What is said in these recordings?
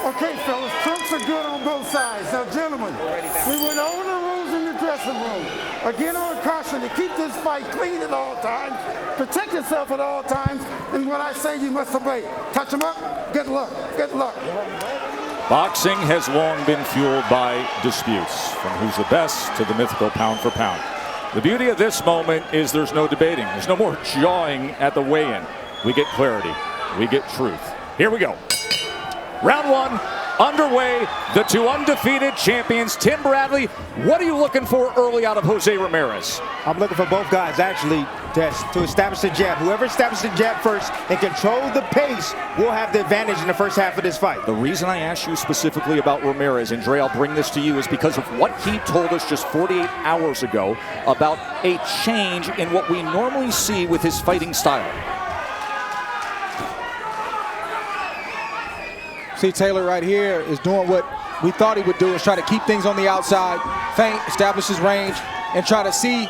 Okay, fellas, trumps are good on both sides. Now, gentlemen, we went over the rules in the dressing room. Again, on caution to keep this fight clean at all times, protect yourself at all times, and when I say you must obey. Touch them up, good luck, good luck. Boxing has long been fueled by disputes, from who's the best to the mythical pound for pound. The beauty of this moment is there's no debating. There's no more jawing at the weigh-in. We get clarity. We get truth. Here we go. Round one underway. The two undefeated champions. Tim Bradley, what are you looking for early out of Jose Ramirez? I'm looking for both guys, actually, to establish the jab. Whoever establishes the jab first and control the pace will have the advantage in the first half of this fight. The reason I asked you specifically about Ramirez, and Dre, I'll bring this to you, is because of what he told us just 48 hours ago about a change in what we normally see with his fighting style. See, Taylor right here is doing what we thought he would do, is try to keep things on the outside, feint, establish his range, and try to see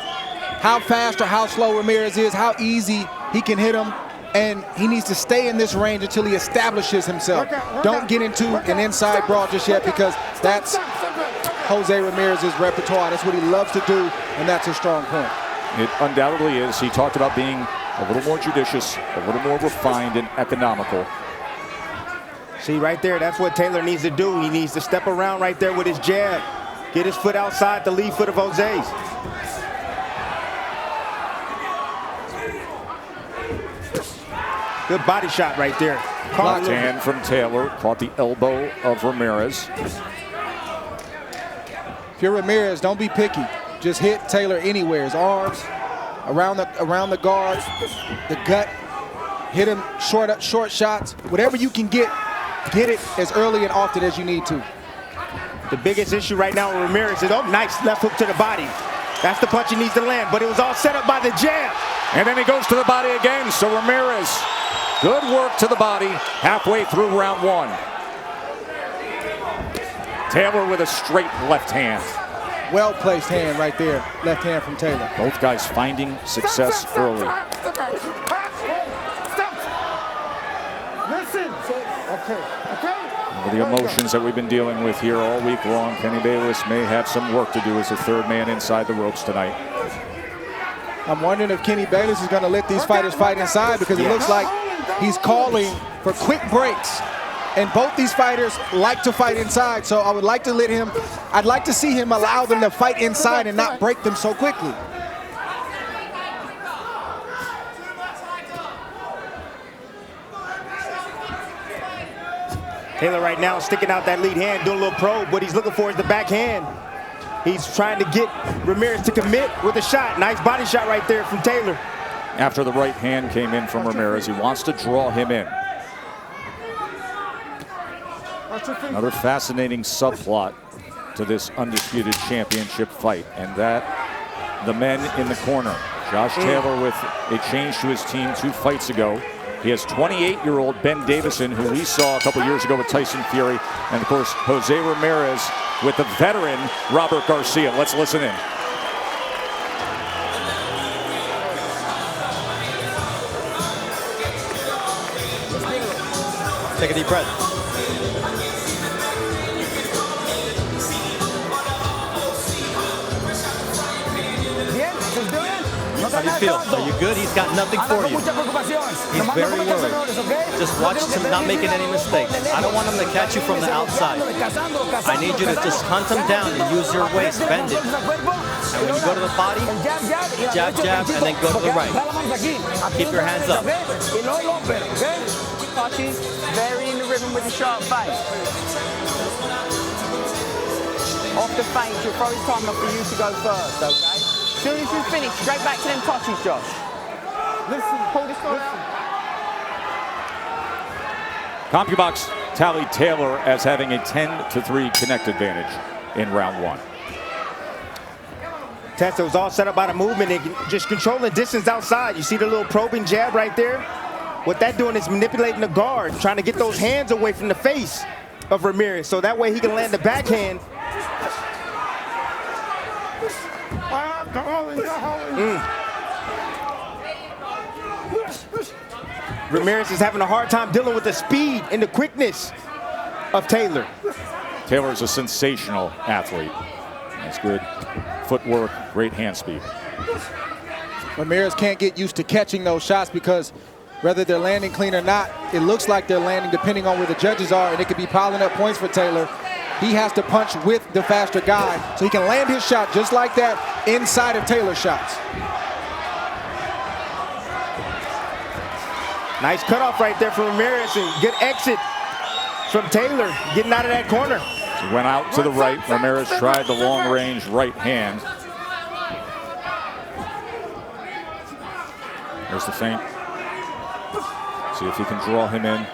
how fast or how slow Ramirez is, how easy he can hit him, and he needs to stay in this range until he establishes himself. Don't get into an inside brawl just yet, because that's Jose Ramirez's repertoire. That's what he loves to do, and that's his strong point. It undoubtedly is. He talked about being a little more judicious, a little more refined and economical. See, right there, that's what Taylor needs to do. He needs to step around right there with his jab. Get his foot outside the lead foot of Jose's. Good body shot right there. Blocked hand from Taylor, caught the elbow of Ramirez. If you're Ramirez, don't be picky. Just hit Taylor anywhere. His arms, around the guard, the gut. Hit him short shots. Whatever you can get it as early and often as you need to. The biggest issue right now with Ramirez is, oh, nice left hook to the body. That's the punch he needs to land, but it was all set up by the jab. And then he goes to the body again, so Ramirez, good work to the body halfway through round one. Taylor with a straight left hand. Well-placed hand right there, left hand from Taylor. Both guys finding success early. Listen. The emotions that we've been dealing with here all week long, Kenny Bayless may have some work to do as the third man inside the ropes tonight. I'm wondering if Kenny Bayless is going to let these fighters fight inside, because it looks like he's calling for quick breaks. And both these fighters like to fight inside, so I would like to I'd like to see him allow them to fight inside and not break them so quickly. Taylor right now sticking out that lead hand, doing a little probe. What he's looking for is the backhand. He's trying to get Ramirez to commit with a shot. Nice body shot right there from Taylor. After the right hand came in from Ramirez, he wants to draw him in. Another fascinating subplot to this undisputed championship fight, and that the men in the corner. Josh Taylor with a change to his team 2 fights ago. He has 28-year-old Ben Davison, who we saw a couple years ago with Tyson Fury. And, of course, Jose Ramirez with the veteran Robert Garcia. Let's listen in. Take a deep breath. How do you feel? Are you good? He's got nothing for you. He's very worried. Just watch him not making any mistakes. I don't want him to catch you from the outside. I need you to just hunt him down and use your waist, bend it. And when you go to the body, jab, jab, and then go to the right. Keep your hands up. Archie's very in the rhythm with the sharp feint. Off the feint, you'll throw his time up for you to go first, okay? As soon as you finish, straight back to them touches, Josh. Listen, pull this one out. CompuBox tallied Taylor as having a 10-3 connect advantage in round one. Tessa was all set up by the movement and just controlling distance outside. You see the little probing jab right there? What that doing is manipulating the guard, trying to get those hands away from the face of Ramirez, so that way he can land the backhand. Ramirez is having a hard time dealing with the speed and the quickness of Taylor. Taylor's a sensational athlete. That's good footwork, great hand speed. Ramirez can't get used to catching those shots because whether they're landing clean or not, it looks like they're landing depending on where the judges are, and it could be piling up points for Taylor. He has to punch with the faster guy so he can land his shot just like that inside of Taylor's shots. Nice cutoff right there from Ramirez, and good exit from Taylor getting out of that corner. He went out to the right. Ramirez tried the long-range right hand. There's the feint. See if he can draw him in.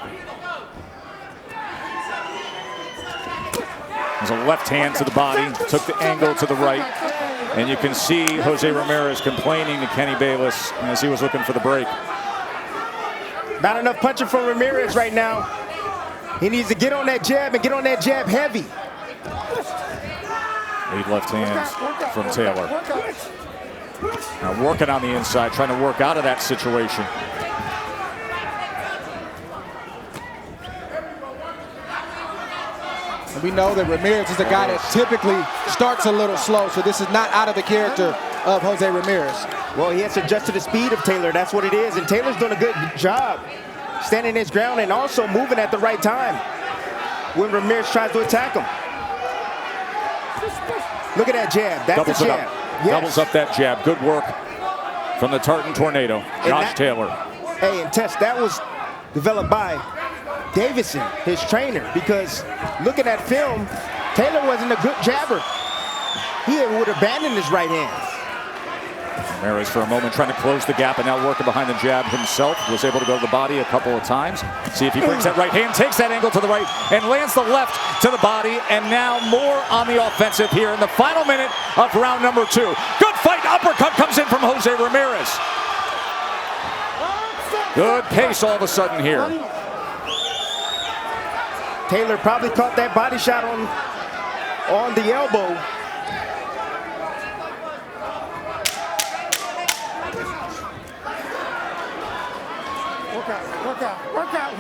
There's a left hand to the body, took the angle to the right. And you can see Jose Ramirez complaining to Kenny Bayless as he was looking for the break. Not enough punching from Ramirez right now. He needs to get on that jab and get on that jab heavy. Lead left hands from Taylor. Now working on the inside, trying to work out of that situation. And we know that Ramirez is a guy that typically starts a little slow, so this is not out of the character of Jose Ramirez. Well, he has to adjust to the speed of Taylor. That's what it is. And Taylor's doing a good job standing his ground and also moving at the right time when Ramirez tries to attack him. Look at that jab. That's Doubles the it jab. up. Yes. Doubles up that jab. Good work from the Tartan Tornado, Josh Taylor. Hey, and Tess, that was developed by Davison, his trainer, because looking at film, Taylor wasn't a good jabber. He would abandon his right hand. Ramirez for a moment trying to close the gap and now working behind the jab himself. Was able to go to the body a couple of times. See if he brings that right hand, takes that angle to the right and lands the left to the body. And now more on the offensive here in the final minute of round number 2. Good fight, uppercut comes in from Jose Ramirez. Good pace all of a sudden here. Taylor probably caught that body shot on the elbow. Work out.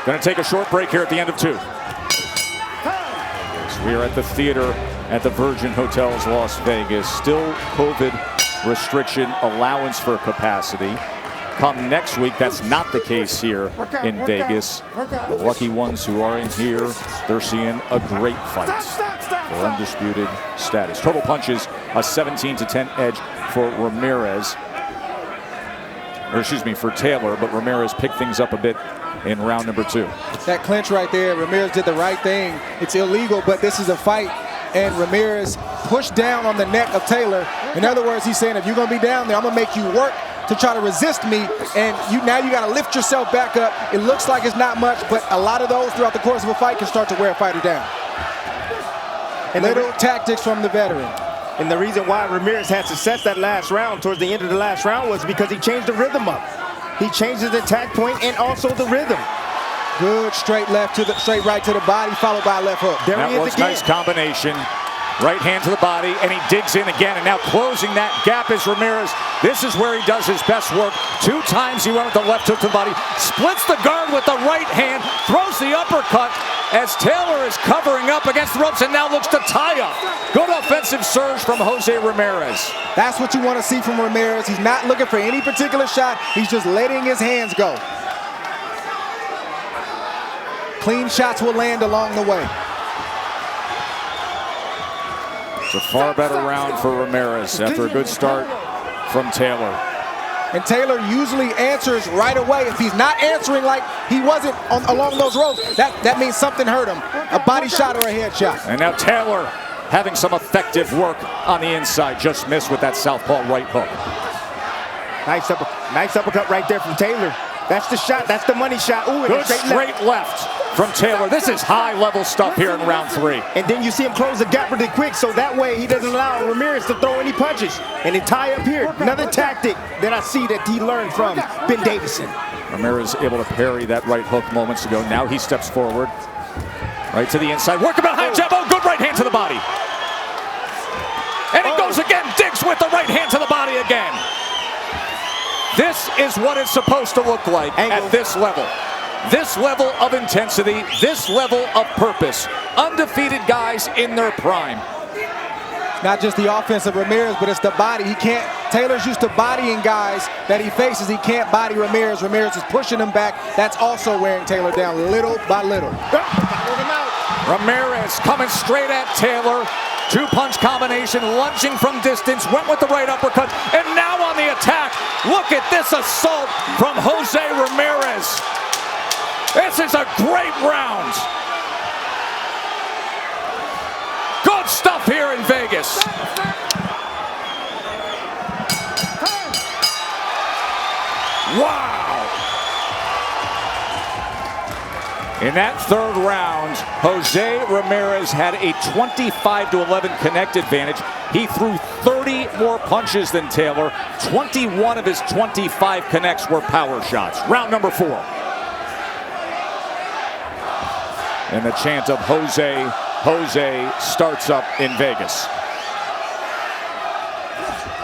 Going to take a short break here at the end of 2. We are at the theater at the Virgin Hotels, Las Vegas. Still COVID restriction allowance for capacity. Come next week, that's not the case here in Vegas. The lucky ones who are in here, they're seeing a great fight for undisputed status. Total punches, a 17-10 edge for Ramirez. Or excuse me, for Taylor, but Ramirez picked things up a bit in round number 2. That clinch right there, Ramirez did the right thing. It's illegal, but this is a fight, and Ramirez pushed down on the neck of Taylor. In other words, he's saying, if you're gonna be down there, I'm gonna make you work to try to resist me, and now you gotta lift yourself back up. It looks like it's not much, but a lot of those throughout the course of a fight can start to wear a fighter down. And little tactics from the veteran. And the reason why Ramirez had success that last round, towards the end of the last round, was because he changed the rhythm up. He changed his attack point and also the rhythm. Good straight right to the body, followed by a left hook. There he is was again. nice combination. Right hand to the body, and he digs in again, and now closing that gap is Ramirez. This is where he does his best work. 2 times he went with the left hook to the body, splits the guard with the right hand, throws the uppercut as Taylor is covering up against the ropes and now looks to tie up. Good offensive surge from Jose Ramirez. That's what you want to see from Ramirez. He's not looking for any particular shot. He's just letting his hands go. Clean shots will land along the way. It's a far better round for Ramirez after a good start from Taylor. And Taylor usually answers right away. If he's not answering like he wasn't along those ropes, that means something hurt him. A body shot or a head shot. And now Taylor having some effective work on the inside. Just missed with that southpaw right hook. Nice uppercut right there from Taylor. That's the shot. That's the money shot. Ooh, good straight left from Taylor. This is high-level stuff here in round 3. And then you see him close the gap really quick, so that way he doesn't allow Ramirez to throw any punches. And then tie up here. Another tactic that I see that he learned from Ben Davison. Ramirez able to parry that right hook moments ago. Now he steps forward. Right to the inside. Working behind jab. Oh, good right hand to the body. And he goes again. Digs with the right hand to the body again. This is what it's supposed to look like at this level. this level of intensity, this level of purpose. Undefeated guys in their prime. Not just the offense of Ramirez, but it's the body. He can't, Taylor's used to bodying guys that he faces. He can't body Ramirez. Ramirez is pushing him back. That's also wearing Taylor down little by little. Ramirez coming straight at Taylor. Two-punch combination, lunging from distance, went with the right uppercut, and now on the attack. Look at this assault from Jose Ramirez. This is a great round. Good stuff here in Vegas. Wow. In that third round, Jose Ramirez had a 25-11 connect advantage. He threw 30 more punches than Taylor. 21 of his 25 connects were power shots. Round number 4. And the chant of Jose, Jose starts up in Vegas.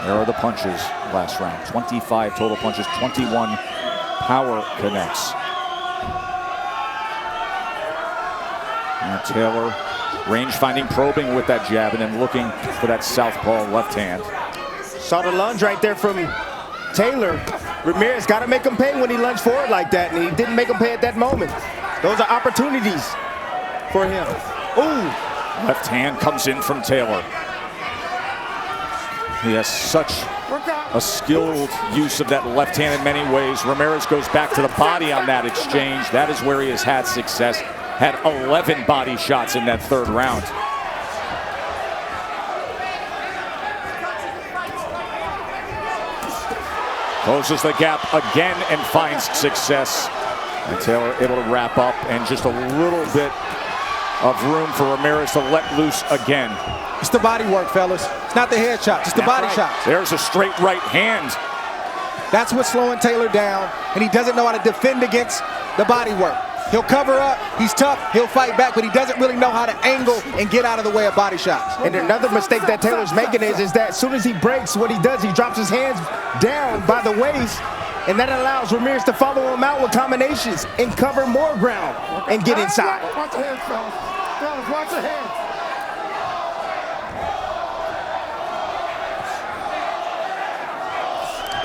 There are the punches last round. 25 total punches, 21 power connects. And Taylor, range finding, probing with that jab, and then looking for that southpaw left hand. Saw the lunge right there from Taylor. Ramirez got to make him pay when he lunged forward like that, and he didn't make him pay at that moment. Those are opportunities for him. Ooh. Left hand comes in from Taylor. He has such a skilled use of that left hand in many ways. Ramirez goes back to the body on that exchange. That is where he has had success. Had 11 body shots in that third round. Closes the gap again and finds success. And Taylor able to wrap up, and just a little bit of room for Ramirez to let loose again. It's the body work, fellas. It's not the head shot, it's the body shot. There's a straight right hand. That's what's slowing Taylor down, and he doesn't know how to defend against the body work. He'll cover up, he's tough, he'll fight back, but he doesn't really know how to angle and get out of the way of body shots. And another mistake that Taylor's making is that as soon as he breaks, what he does, he drops his hands down by the waist, and that allows Ramirez to follow him out with combinations and cover more ground and get inside. Watch your hands, fellas. Fellas, watch your hands.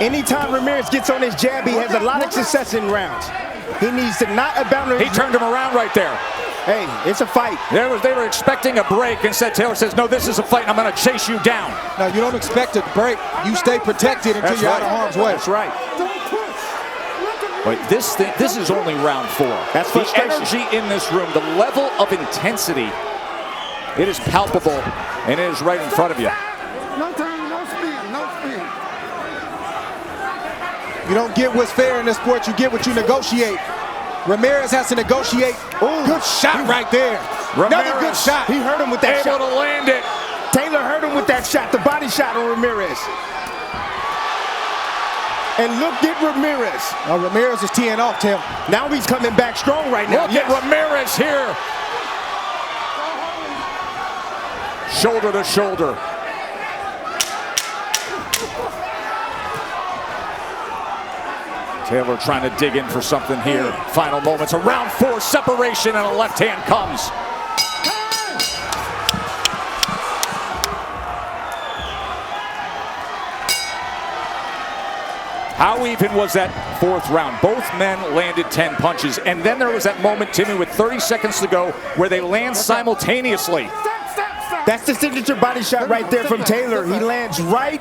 Anytime Ramirez gets on his jab, he has a lot of success in rounds. He needs to not abandon. He turned him around right there. Hey, it's a fight. They were expecting a break. Instead, Taylor says, no, this is a fight, and I'm going to chase you down. No, you don't expect a break. You stay protected until you're out of harm's way. That's right. But this is only round 4. That's the frustration. energy in this room, the level of intensity, it is palpable, and it is right in front of you. No time, no speed, no speed. You don't get what's fair in this sport, you get what you negotiate. Ramirez has to negotiate. Ooh, good shot right there. Ramirez, another good shot. He hurt him with that shot. Able to land it. Taylor hurt him with that shot, the body shot on Ramirez. And look at Ramirez. Oh, Ramirez is teeing off, Tim. Now he's coming back strong right now. Look at Ramirez here. Shoulder to shoulder. Taylor trying to dig in for something here. Final moments, a round 4 separation, and a left hand comes. How even was that 4th round? Both men landed 10 punches, and then there was that moment, Timmy, with 30 seconds to go, where they land simultaneously. That's the signature body shot right there from Taylor. He lands right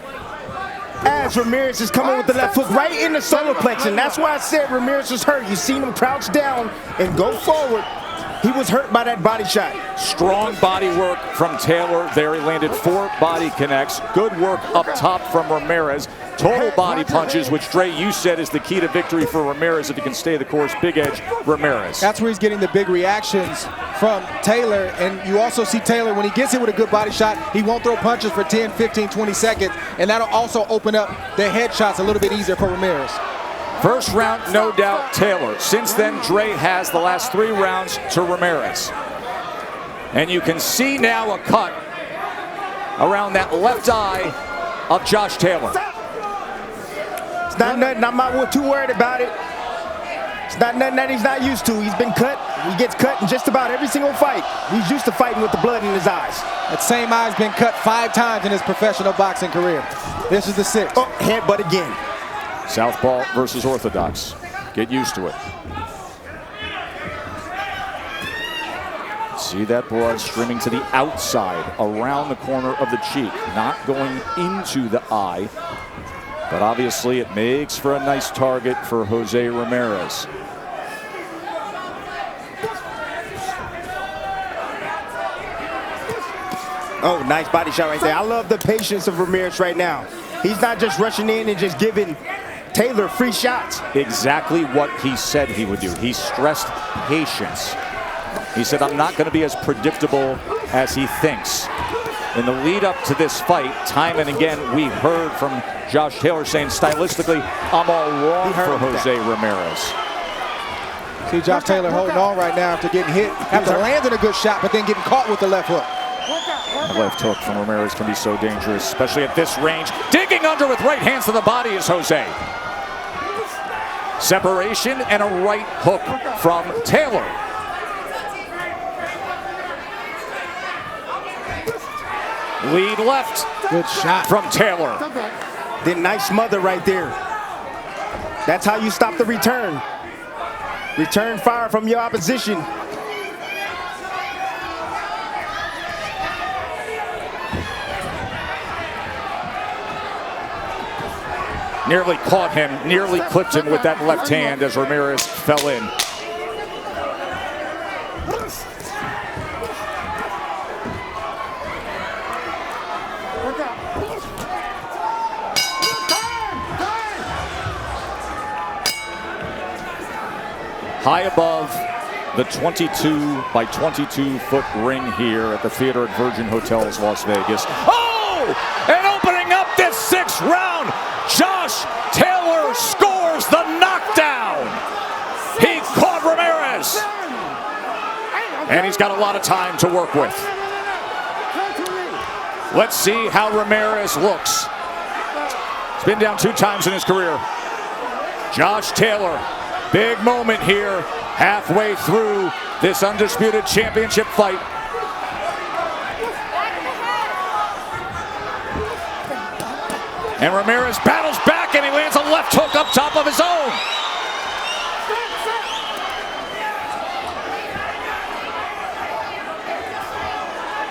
as Ramirez is coming with the left hook right in the solar plexus. And that's why I said Ramirez was hurt. You seen him crouch down and go forward. He was hurt by that body shot. Strong body work from Taylor there. He landed 4 body connects. Good work up top from Ramirez. Total body punches, which, Dre, you said is the key to victory for Ramirez if he can stay the course. Big edge, Ramirez. That's where he's getting the big reactions from Taylor. And you also see Taylor, when he gets hit with a good body shot, he won't throw punches for 10, 15, 20 seconds. And that'll also open up the headshots a little bit easier for Ramirez. First round, no doubt, Taylor. Since then, Dre has the last 3 rounds to Ramirez. And you can see now a cut around that left eye of Josh Taylor. It's not nothing. I'm not too worried about it. It's not nothing that he's not used to. He's been cut. He gets cut in just about every single fight. He's used to fighting with the blood in his eyes. That same eye's been cut 5 times in his professional boxing career. This is the 6th. Oh, headbutt again. Southpaw versus orthodox. Get used to it. See that blood streaming to the outside, around the corner of the cheek, not going into the eye. But obviously it makes for a nice target for Jose Ramirez. Oh, nice body shot right there. I love the patience of Ramirez right now. He's not just rushing in and just giving Taylor free shots. Exactly what he said he would do. He stressed patience. He said, I'm not going to be as predictable as he thinks. In the lead up to this fight, time and again, we heard from Josh Taylor saying, stylistically, I'm all wrong for Jose Ramirez. See Josh Taylor holding on right now after getting hit, after landing a good shot, but then getting caught with the left hook. The left hook from Ramirez can be so dangerous, especially at this range. Digging under with right hands to the body is Jose. Separation and a right hook from Taylor. Lead left. Good shot from Taylor. Then nice smother right there. That's how you stop the return. Return fire from your opposition. Nearly caught him, nearly clipped him with that left hand as Ramirez fell in. High above the 22 by 22 foot ring here at the Theater at Virgin Hotels, Las Vegas. Oh! And opening up this 6th round, Josh Taylor scores the knockdown. He caught Ramirez. And he's got a lot of time to work with. Let's see how Ramirez looks. He's been down 2 times in his career. Josh Taylor. Big moment here, halfway through this Undisputed Championship fight. And Ramirez battles back and he lands a left hook up top of his own.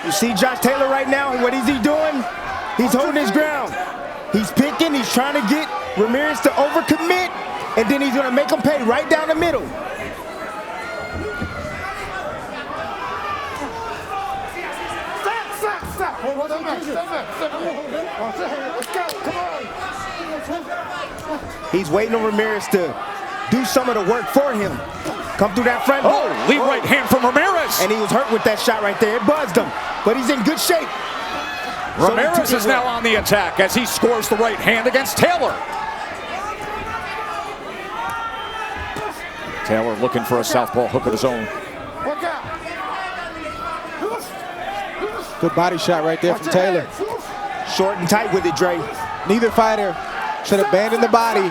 You see Josh Taylor right now, what is he doing? He's holding his ground. He's picking, he's trying to get Ramirez to overcommit. And then he's going to make him pay right down the middle. He's waiting on Ramirez to do some of the work for him. Come through that front door. Oh, lead right hand from Ramirez. And he was hurt with that shot right there. It buzzed him, but he's in good shape. Ramirez is now on the attack as he scores the right hand against Taylor. Taylor looking for a southpaw hook of his own. Good body shot right there from Taylor. Short and tight with it, Dre. Neither fighter should abandon the body,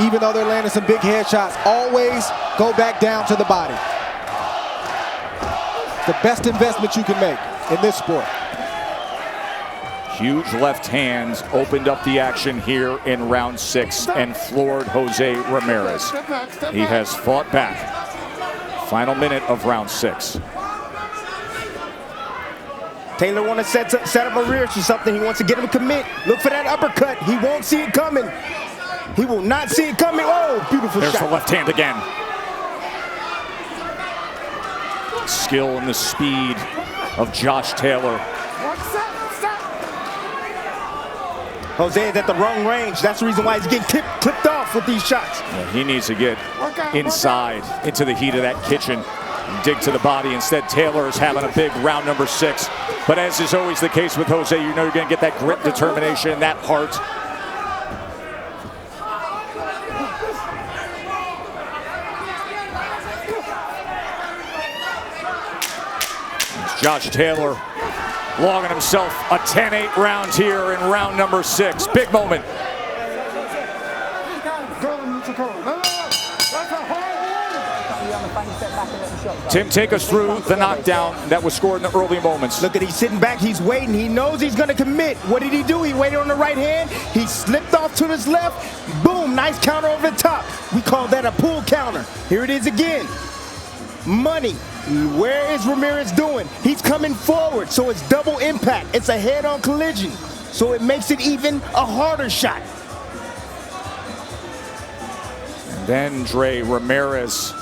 even though they're landing some big headshots. Always go back down to the body. The best investment you can make in this sport. Huge left hands opened up the action here in round 6 and floored Jose Ramirez. He has fought back. Final minute of round 6. Taylor wants to set up Ramirez for something. He wants to get him to commit. Look for that uppercut. He won't see it coming. He will not see it coming. Oh, beautiful shot. There's the left hand again. Skill and the speed of Josh Taylor. Jose is at the wrong range. That's the reason why he's getting clipped off with these shots. Yeah, he needs to get inside into the heat of that kitchen and dig to the body. Instead, Taylor is having a big round number 6. But as is always the case with Jose, you know you're going to get that grit, determination, that heart. It's Josh Taylor logging himself a 10-8 round here in round number 6. Big moment. Tim, take us through the knockdown that was scored in the early moments. Look at he's sitting back, he's waiting. He knows he's going to commit. What did he do? He waited on the right hand. He slipped off to his left. Boom, nice counter over the top. We call that a pull counter. Here it is again. Money. Where is Ramirez doing? He's coming forward, so it's double impact. It's a head-on collision, so it makes it even a harder shot. And then Ramirez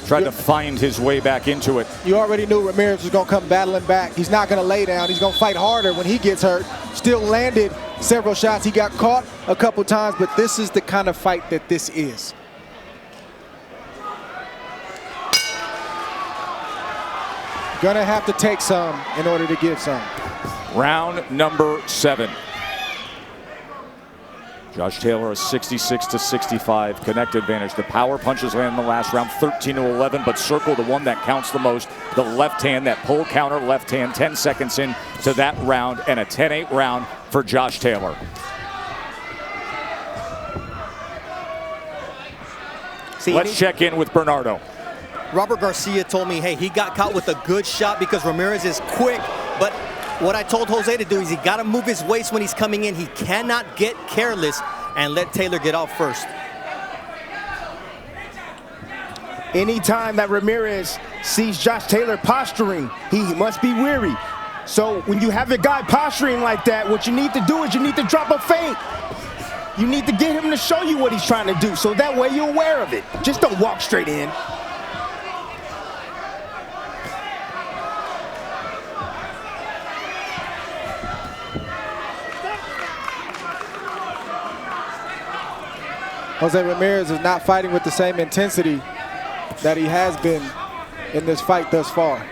tried to find his way back into it. You already knew Ramirez was going to come battling back. He's not going to lay down. He's going to fight harder when he gets hurt. Still landed several shots. He got caught a couple times, but this is the kind of fight that this is. Gonna have to take some in order to give some. Round number 7. Josh Taylor, a 66-65 connect advantage. The power punches land in the last round, 13-11, but circle the one that counts the most. The left hand, that pull counter left hand, 10 seconds in to that round, and a 10-8 round for Josh Taylor. Let's check in with Bernardo. Robert Garcia told me, hey, he got caught with a good shot because Ramirez is quick, but what I told Jose to do is he got to move his waist when he's coming in. He cannot get careless and let Taylor get off first. Anytime that Ramirez sees Josh Taylor posturing, he must be weary. So when you have a guy posturing like that, what you need to do is you need to drop a feint. You need to get him to show you what he's trying to do, so that way you're aware of it. Just don't walk straight in. Jose Ramirez is not fighting with the same intensity that he has been in this fight thus far.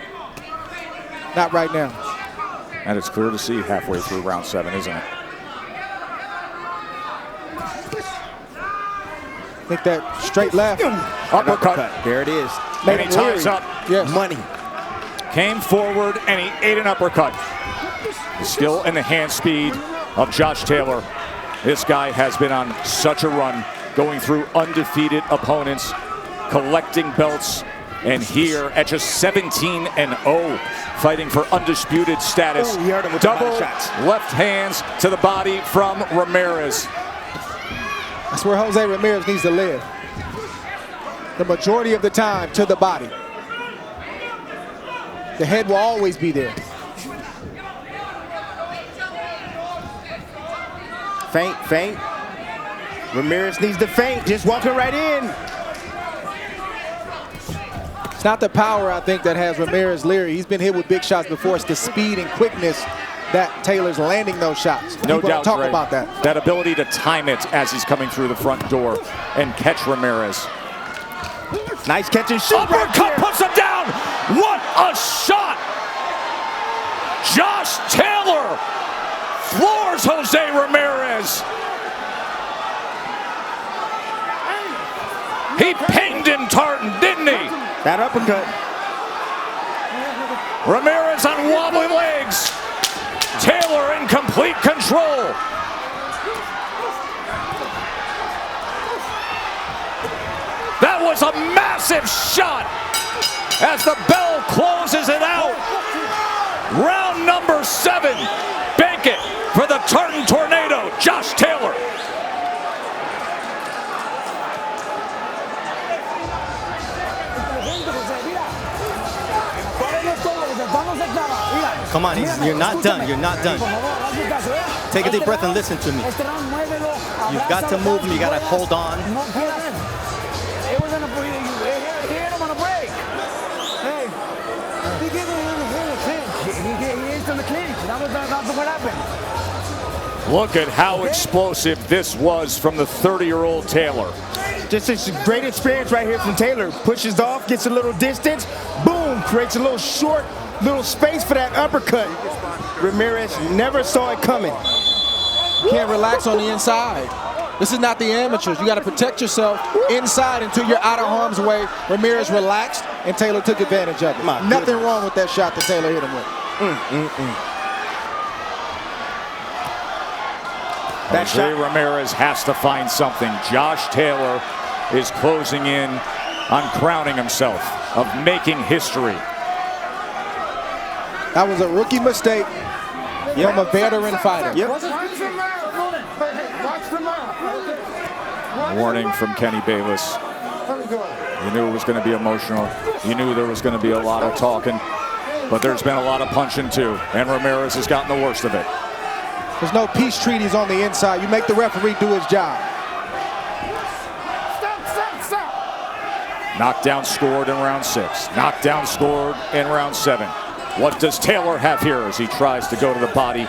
Not right now. And it's clear to see halfway through round 7, isn't it? I think that straight left. Uppercut. There it is. And he ties up. Yes. Money. Came forward and he ate an uppercut. The skill and the hand speed of Josh Taylor. This guy has been on such a run, going through undefeated opponents, collecting belts, and here at just 17-0, fighting for undisputed status. Oh, he hurt him with double the shots. left hands to the body from Ramirez. That's where Jose Ramirez needs to live. The majority of the time to the body. The head will always be there. Feint, feint. Ramirez needs to feint, just walking right in. It's not the power, I think, that has Ramirez leery. He's been hit with big shots before. It's the speed and quickness that Taylor's landing those shots. No People doubt, don't talk Ray. about that. That ability to time it as he's coming through the front door and catch Ramirez. Nice catch and shoot. Uppercut puts him down. What a shot! Josh Taylor floors Jose Ramirez. He pinged him, Tartan, didn't he? That uppercut. Ramirez on wobbly legs. Taylor in complete control. That was a massive shot as the bell closes it out. Round number 7. Bank it for the Tartan Tornado, Josh Taylor. Come on, you're not done. You're not done. Take a deep breath and listen to me. You've got to move him. You got to hold on. Look at how explosive this was from the 30-year-old Taylor. Just a great experience right here from Taylor. Pushes off, gets a little distance, boom, creates a little short, little space for that uppercut. Ramirez never saw it coming. You can't relax on the inside. This is not the amateurs. You got to protect yourself inside until you're out of harm's way. Ramirez relaxed, and Taylor took advantage of it. Nothing wrong with that shot that Taylor hit him with. Jose Ramirez has to find something. Josh Taylor is closing in on crowning himself, of making history. That was a rookie mistake from a veteran fighter. Yep. Watch the mouth. Hey, watch the mouth. Warning from Kenny Bayless. Let me go. You knew it was going to be emotional. You knew there was going to be a lot of talking. But there's been a lot of punching too. And Ramirez has gotten the worst of it. There's no peace treaties on the inside. You make the referee do his job. Stop. Knockdown scored in round 6. Knockdown scored in round 7. What does Taylor have here as he tries to go to the body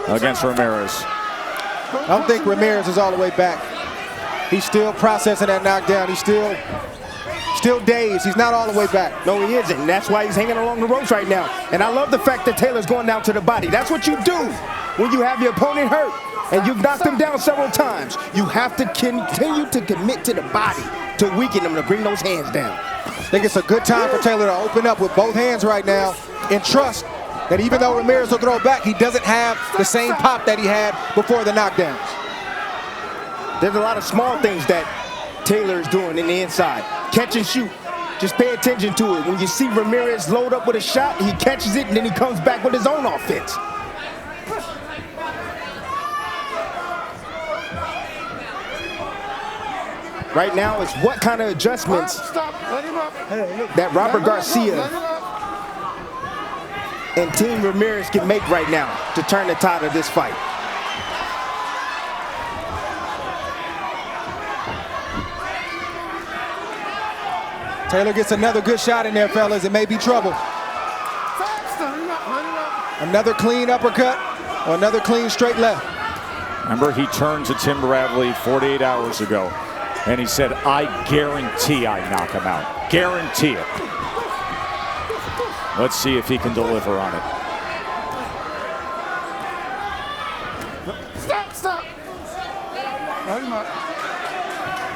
against Ramirez? I don't think Ramirez is all the way back. He's still processing that knockdown. He's still dazed. He's not all the way back. No, he isn't. And that's why he's hanging along the ropes right now. And I love the fact that Taylor's going down to the body. That's what you do when you have your opponent hurt and you've knocked him down several times. You have to continue to commit to the body to weaken him, to bring those hands down. I think it's a good time for Taylor to open up with both hands right now and trust that even though Ramirez will throw back, he doesn't have the same pop that he had before the knockdowns. There's a lot of small things that Taylor is doing in the inside. Catch and shoot. Just pay attention to it. When you see Ramirez load up with a shot, he catches it and then he comes back with his own offense. Right now, it's what kind of adjustments that Robert Garcia and Team Ramirez can make right now to turn the tide of this fight. Taylor gets another good shot in there, fellas. It may be trouble. Another clean uppercut or another clean straight left. Remember, he turned to Tim Bradley 48 hours ago, and he said, I guarantee I knock him out. Guarantee it. Let's see if he can deliver on it. Stop.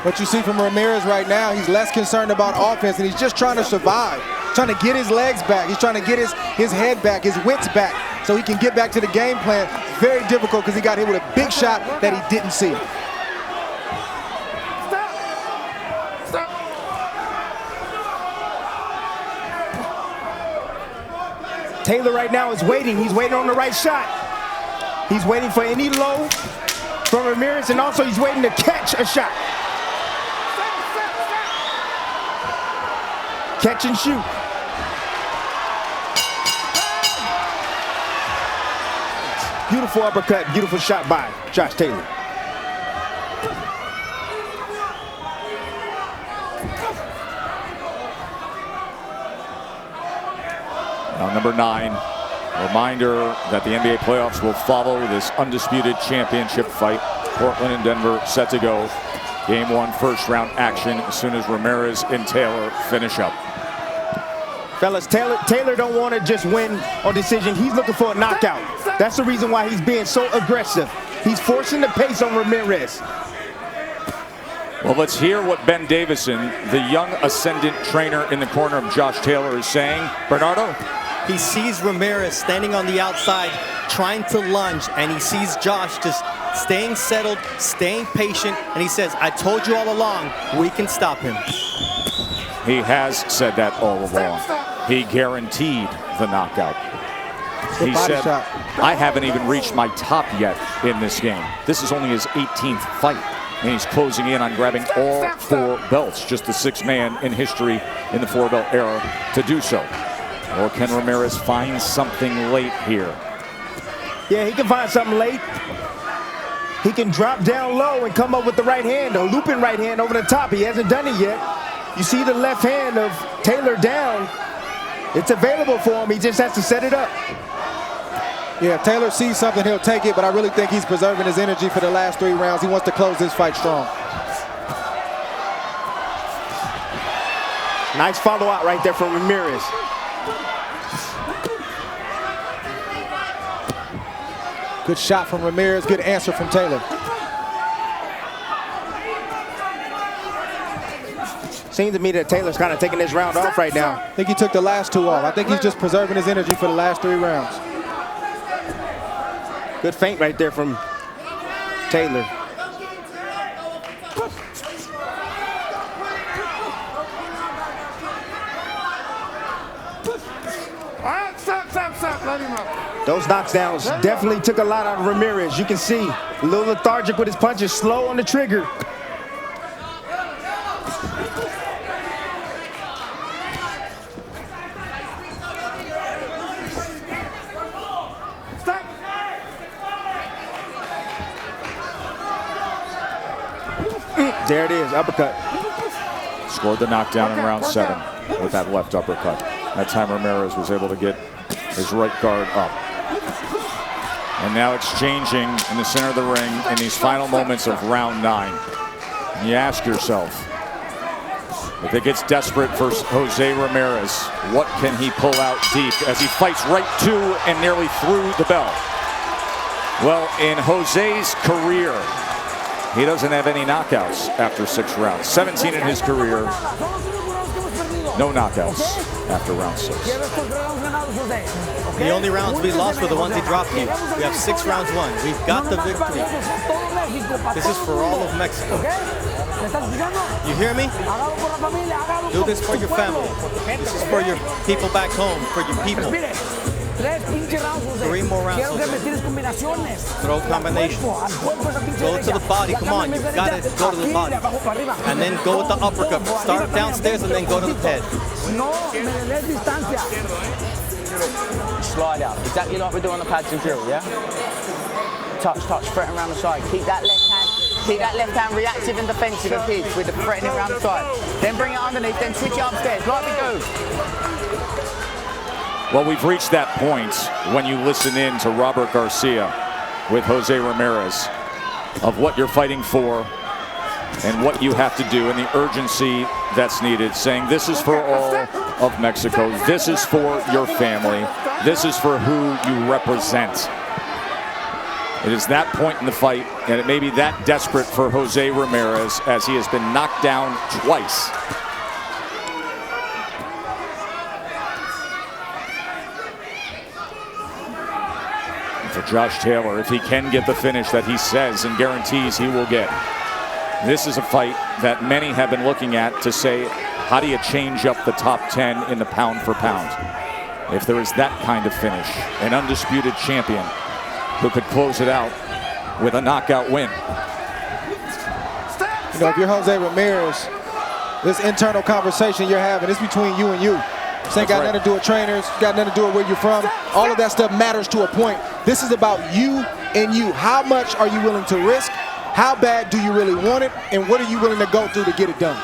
What you see from Ramirez right now, he's less concerned about offense, and he's just trying to survive, trying to get his legs back. He's trying to get his head back, his wits back, so he can get back to the game plan. Very difficult because he got hit with a big shot that he didn't see. Stop. Taylor right now is waiting. He's waiting on the right shot. He's waiting for any low from Ramirez, and also he's waiting to catch a shot. Catch and shoot. Beautiful uppercut, beautiful shot by Josh Taylor. Now, number 9, reminder that the NBA playoffs will follow this undisputed championship fight. Portland and Denver set to go. Game 1, first round action as soon as Ramirez and Taylor finish up. Fellas, Taylor don't want to just win on decision. He's looking for a knockout. That's the reason why he's being so aggressive. He's forcing the pace on Ramirez. Well, let's hear what Ben Davison, the young ascendant trainer in the corner of Josh Taylor, is saying. Bernardo? He sees Ramirez standing on the outside, trying to lunge, and he sees Josh just staying settled, staying patient, and he says, I told you all along, we can stop him. He has said that all along. He guaranteed the knockout. He said, I haven't even reached my top yet in this game. This is only his 18th fight, and he's closing in on grabbing all 4 belts, just the 6th man in history in the 4-belt era to do so. Or can Ramirez find something late here? Yeah, he can find something late. He can drop down low and come up with the right hand, a looping right hand over the top. He hasn't done it yet. You see the left hand of Taylor down. It's available for him. He just has to set it up. Yeah, if Taylor sees something, he'll take it, but I really think he's preserving his energy for the last 3 rounds. He wants to close this fight strong. Nice follow out right there from Ramirez. Good shot from Ramirez, good answer from Taylor. Seems to me that Taylor's kind of taking this round off right now. I think he took the last 2 off. I think he's just preserving his energy for the last 3 rounds. Good feint right there from Taylor. Let him up. Those knockdowns definitely took a lot out of Ramirez. You can see a little lethargic with his punches, slow on the trigger. Stop. There it is, uppercut. Scored the knockdown in round 7 with that left uppercut. That time Ramirez was able to get his right guard up. And now it's changing in the center of the ring in these final moments of round 9. And you ask yourself, if it gets desperate for Jose Ramirez, what can he pull out deep as he fights right to and nearly through the bell? Well, in Jose's career, he doesn't have any knockouts after 6 rounds. 17 in his career. No knockouts after round 6. The only rounds we lost were the ones he dropped you. We have 6 rounds won. We've got the victory. This is for all of Mexico. You hear me? Do this for your family. This is for your people back home, for your people. 3 more rounds. Throw combinations. Go to the body. Come on, you've got to go to the body. And then go with the uppercut. Start downstairs and then go to the head. Slide out. Exactly like we do on the pads and drill, yeah? Touch, threaten around the side. Keep that left hand. Keep that left hand reactive and defensive of his with the threatening around the side. Then bring it underneath, then switch it upstairs, like we do. Well, we've reached that point when you listen in to Robert Garcia with Jose Ramirez of what you're fighting for and what you have to do and the urgency that's needed, saying this is for all of Mexico, this is for your family, this is for who you represent. It is that point in the fight, and it may be that desperate for Jose Ramirez as he has been knocked down twice. For Josh Taylor, if he can get the finish that he says and guarantees he will get. This is a fight that many have been looking at to say, how do you change up the top 10 in the pound for pound? If there is that kind of finish, an undisputed champion who could close it out with a knockout win. You know, if you're Jose Ramirez, this internal conversation you're having is between you and you. This ain't got nothing to do with trainers, got nothing to do with where you're from. All of that stuff matters to a point. This is about you and you. How much are you willing to risk? How bad do you really want it? And what are you willing to go through to get it done?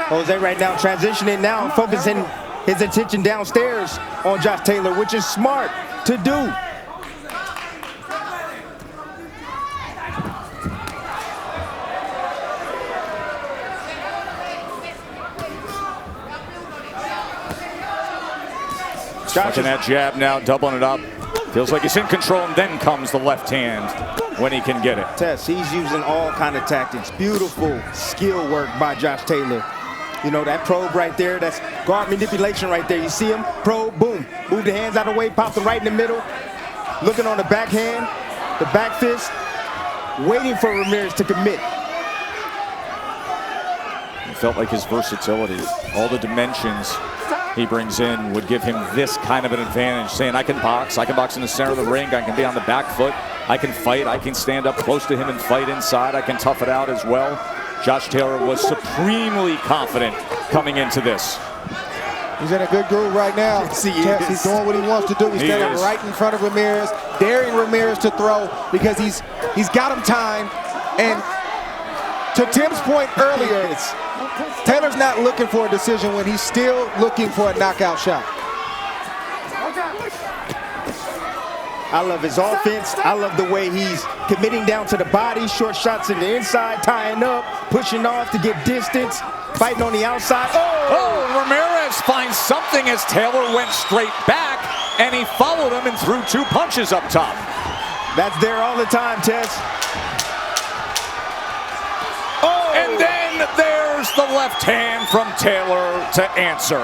Jose right now transitioning now, focusing his attention downstairs on Josh Taylor, which is smart to do. Watching that jab now, doubling it up. Feels like he's in control, and then comes the left hand when he can get it. Tess, he's using all kind of tactics. Beautiful skill work by Josh Taylor. You know, that probe right there, that's guard manipulation right there. You see him, probe, boom. Move the hands out of the way, pop them right in the middle. Looking on the backhand, the back fist, waiting for Ramirez to commit. It felt like his versatility, all the dimensions he brings in would give him this kind of an advantage, saying I can box in the center of the ring, I can be on the back foot, I can fight, I can stand up close to him and fight inside, I can tough it out as well. Josh Taylor was supremely confident coming into this. He's in a good groove right now. Yes, he is. He's doing what he wants to do. He's standing right in front of Ramirez, daring Ramirez to throw because he's got him timed. And to Tim's point earlier, Taylor's not looking for a decision when he's still looking for a knockout shot. I love his offense. I love the way he's committing down to the body, short shots in the inside, tying up, pushing off to get distance, fighting on the outside. Oh, Ramirez finds something as Taylor went straight back, and he followed him and threw 2 punches up top. That's there all the time, Tess. Oh! And then there's the left hand from Taylor to answer.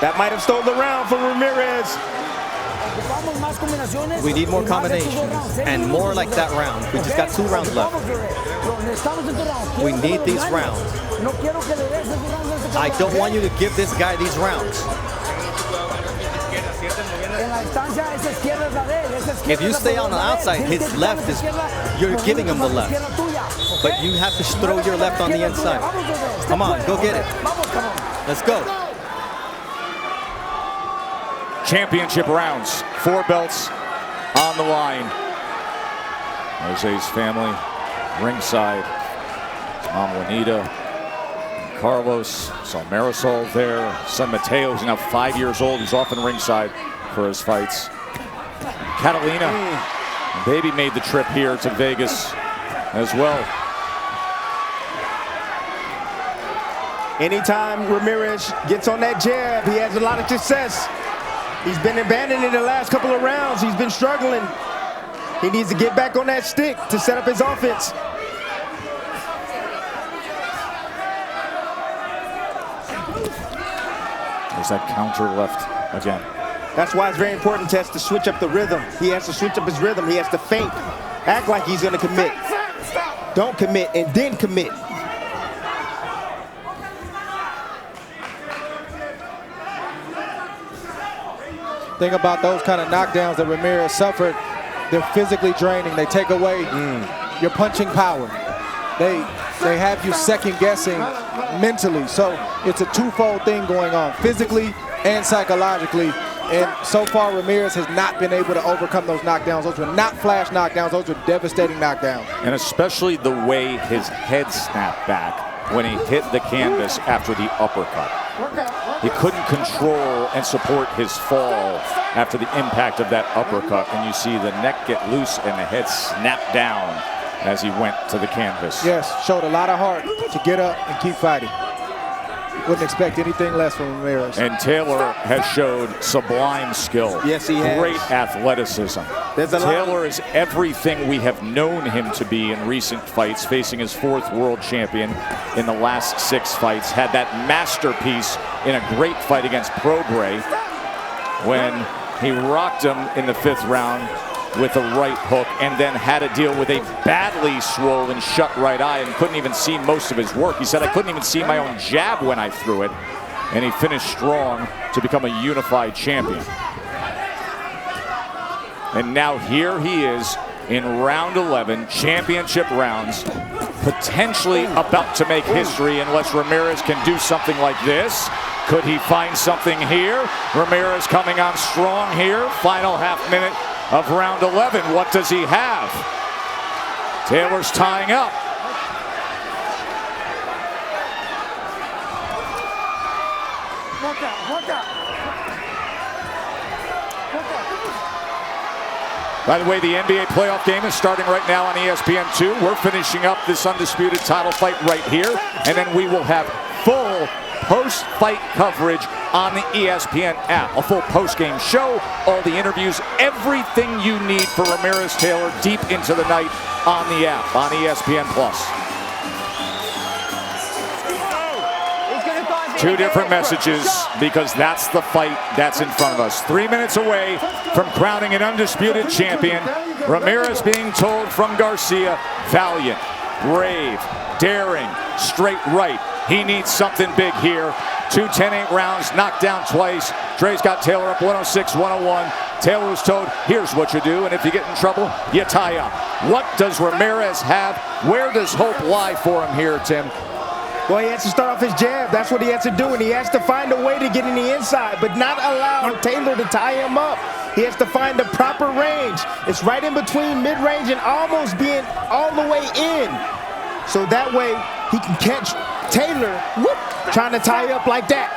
That might have stole the round for Ramirez. We need more combinations and more like that round. We just got 2 rounds left. We need these rounds. I don't want you to give this guy these rounds. If you stay on the outside, his left is, you're giving him the left. But you have to throw your left on the inside. Come on, go get it. Let's go. Championship rounds, 4 belts on the line. Jose's family ringside. Mom Juanita, Carlos, saw Marisol there. Son Mateo, who's now 5 years old. He's often ringside for his fights. Catalina, baby, made the trip here to Vegas as well. Anytime Ramirez gets on that jab, he has a lot of success. He's been abandoned in the last couple of rounds. He's been struggling. He needs to get back on that stick to set up his offense. There's that counter left again. That's why it's very important, Tess, to switch up the rhythm. He has to switch up his rhythm. He has to feint, act like he's going to commit. Don't commit, and then commit. Think about those kind of knockdowns that Ramirez suffered. They're physically draining. They take away your punching power. They have you second guessing mentally. So it's a twofold thing going on, physically and psychologically. And so far, Ramirez has not been able to overcome those knockdowns. Those were not flash knockdowns. Those were devastating knockdowns. And especially the way his head snapped back when he hit the canvas after the uppercut. He couldn't control and support his fall after the impact of that uppercut. And you see the neck get loose and the head snap down as he went to the canvas. Yes, showed a lot of heart to get up and keep fighting. Wouldn't expect anything less from Ramirez. And Taylor has showed sublime skill. Yes, he has. Great athleticism. Taylor is everything we have known him to be in recent fights, facing his 4th world champion in the last 6 fights. Had that masterpiece in a great fight against Prograis when he rocked him in the 5th round with a right hook, and then had to deal with a badly swollen shut right eye and couldn't even see most of his work. He said, I couldn't even see my own jab when I threw it. And he finished strong to become a unified champion. And now here he is in round 11, championship rounds, potentially about to make history unless Ramirez can do something like this. Could he find something here? Ramirez coming on strong here, final half minute of round 11. What does he have? Taylor's tying up. By the way, the NBA playoff game is starting right now on ESPN2. We're finishing up this undisputed title fight right here, and then we will have full post-fight coverage on the ESPN app. A full post-game show, all the interviews, everything you need for Ramirez Taylor deep into the night on the app, on ESPN+. 2 different messages, because that's the fight that's in front of us. 3 minutes away from crowning an undisputed champion. Ramirez being told from Garcia, valiant, brave, daring, straight right. He needs something big here. 2 10-8 rounds, knocked down twice. Dre's got Taylor up 106-101. Taylor was told, here's what you do, and if you get in trouble, you tie up. What does Ramirez have? Where does hope lie for him here, Tim? Well, he has to start off his jab. That's what he has to do, and he has to find a way to get in the inside, but not allow Taylor to tie him up. He has to find the proper range. It's right in between mid-range and almost being all the way in. So that way, he can catch Taylor trying to tie up like that.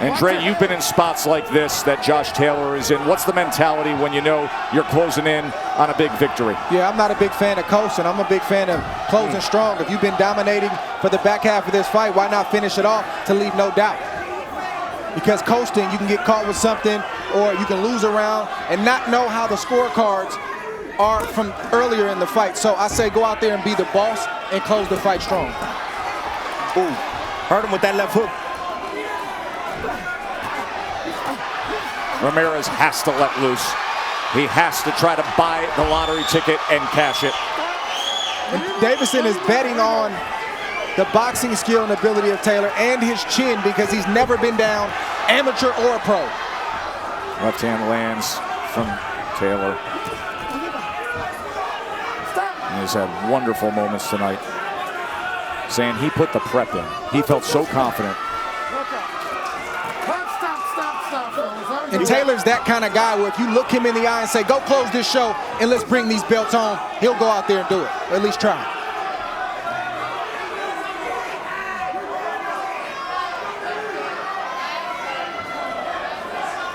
And Dre, you've been in spots like this that Josh Taylor is in. What's the mentality when you know you're closing in on a big victory? Yeah, I'm not a big fan of coasting. I'm a big fan of closing strong. If you've been dominating for the back half of this fight, why not finish it off to leave no doubt? Because coasting, you can get caught with something, or you can lose a round and not know how the scorecards are from earlier in the fight. So I say go out there and be the boss and close the fight strong. Ooh, hurt him with that left hook. Ramirez has to let loose. He has to try to buy the lottery ticket and cash it. And Davison is betting on the boxing skill and ability of Taylor and his chin because he's never been down, amateur or pro. Left hand lands from Taylor. And he's had wonderful moments tonight, saying he put the prep in. He felt so confident. And Taylor's that kind of guy where if you look him in the eye and say, go close this show and let's bring these belts home, he'll go out there and do it, or at least try.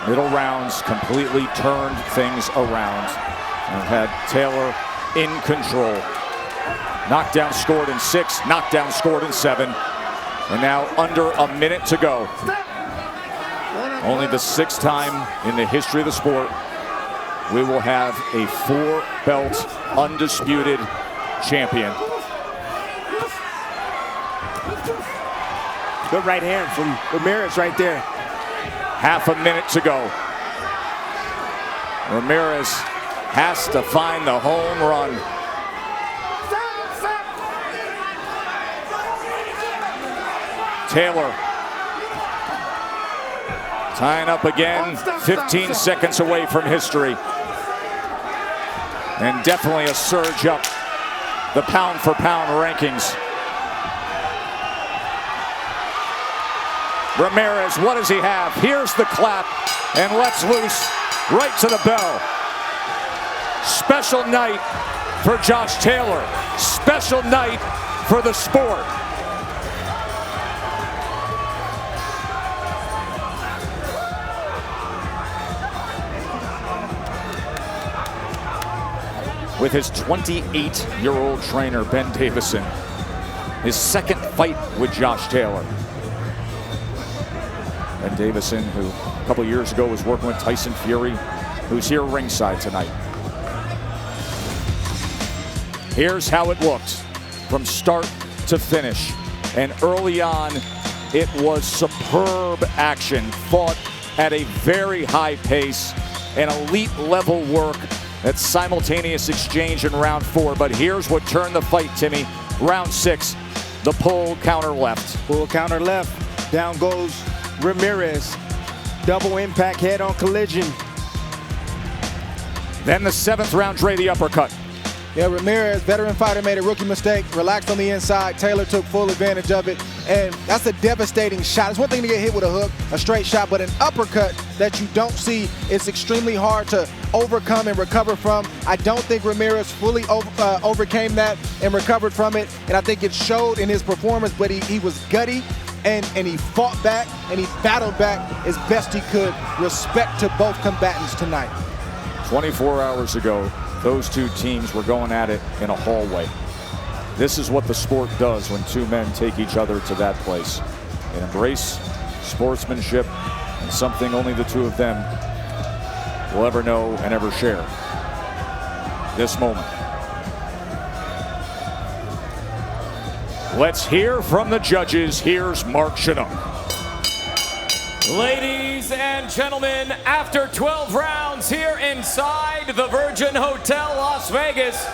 Middle rounds completely turned things around and had Taylor in control. Knockdown scored in 6, knockdown scored in 7, and now under a minute to go. Only the 6th time in the history of the sport we will have a 4-belt undisputed champion. Good right hand from Ramirez right there. Half a minute to go. Ramirez has to find the home run. Taylor tying up again, 15 seconds away from history. And definitely a surge up the pound-for-pound rankings. Ramirez, what does he have? Here's the clap, and lets loose right to the bell. Special night for Josh Taylor. Special night for the sport. With his 28-year-old trainer, Ben Davison, his 2nd fight with Josh Taylor. Ben Davison, who a couple years ago was working with Tyson Fury, who's here ringside tonight. Here's how it looked from start to finish. And early on, it was superb action, fought at a very high pace, and elite level work. That simultaneous exchange in round 4. But here's what turned the fight, Timmy. Round 6, the pull counter left. Pull counter left. Down goes Ramirez. Double impact head-on collision. Then the 7th round, Dre, the uppercut. Yeah, Ramirez, veteran fighter, made a rookie mistake, relaxed on the inside. Taylor took full advantage of it, and that's a devastating shot. It's one thing to get hit with a hook, a straight shot, but an uppercut that you don't see, it's extremely hard to overcome and recover from. I don't think Ramirez fully overcame that and recovered from it, and I think it showed in his performance, but he was gutty, and he fought back, and he battled back as best he could. Respect to both combatants tonight. 24 hours ago, those two teams were going at it in a hallway. This is what the sport does when two men take each other to that place and embrace sportsmanship and something only the two of them will ever know and ever share. This moment. Let's hear from the judges. Here's Mark Chinook. Ladies and gentlemen, after 12 rounds here inside the Virgin Hotel, Las Vegas,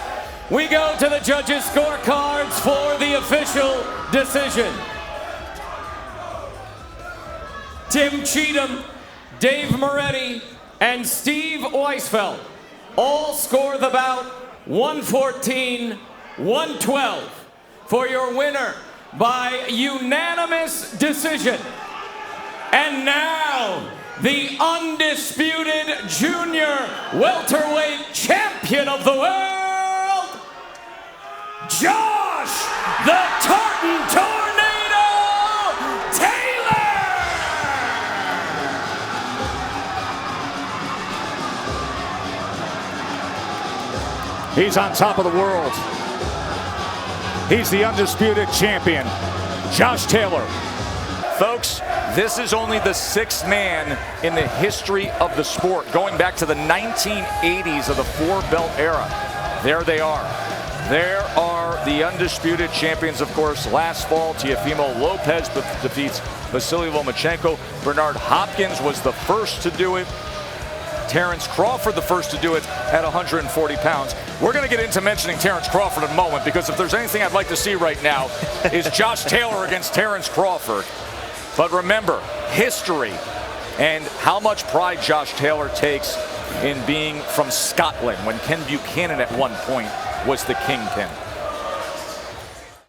we go to the judges' scorecards for the official decision. Tim Cheatham, Dave Moretti, and Steve Weisfeld all score the bout 114-112 for your winner by unanimous decision. And now, the undisputed junior welterweight champion of the world, Josh the Tartan Tornado Taylor! He's on top of the world. He's the undisputed champion, Josh Taylor. Folks, this is only the 6th man in the history of the sport, going back to the 1980s of the 4-belt era. There they are. There are the undisputed champions, of course. Last fall, Teofimo Lopez defeats Vasily Lomachenko. Bernard Hopkins was the first to do it. Terrence Crawford the first to do it at 140 pounds. We're going to get into mentioning Terrence Crawford in a moment, because if there's anything I'd like to see right now is Josh Taylor against Terrence Crawford. But remember, history and how much pride Josh Taylor takes in being from Scotland, when Ken Buchanan at one point was the kingpin.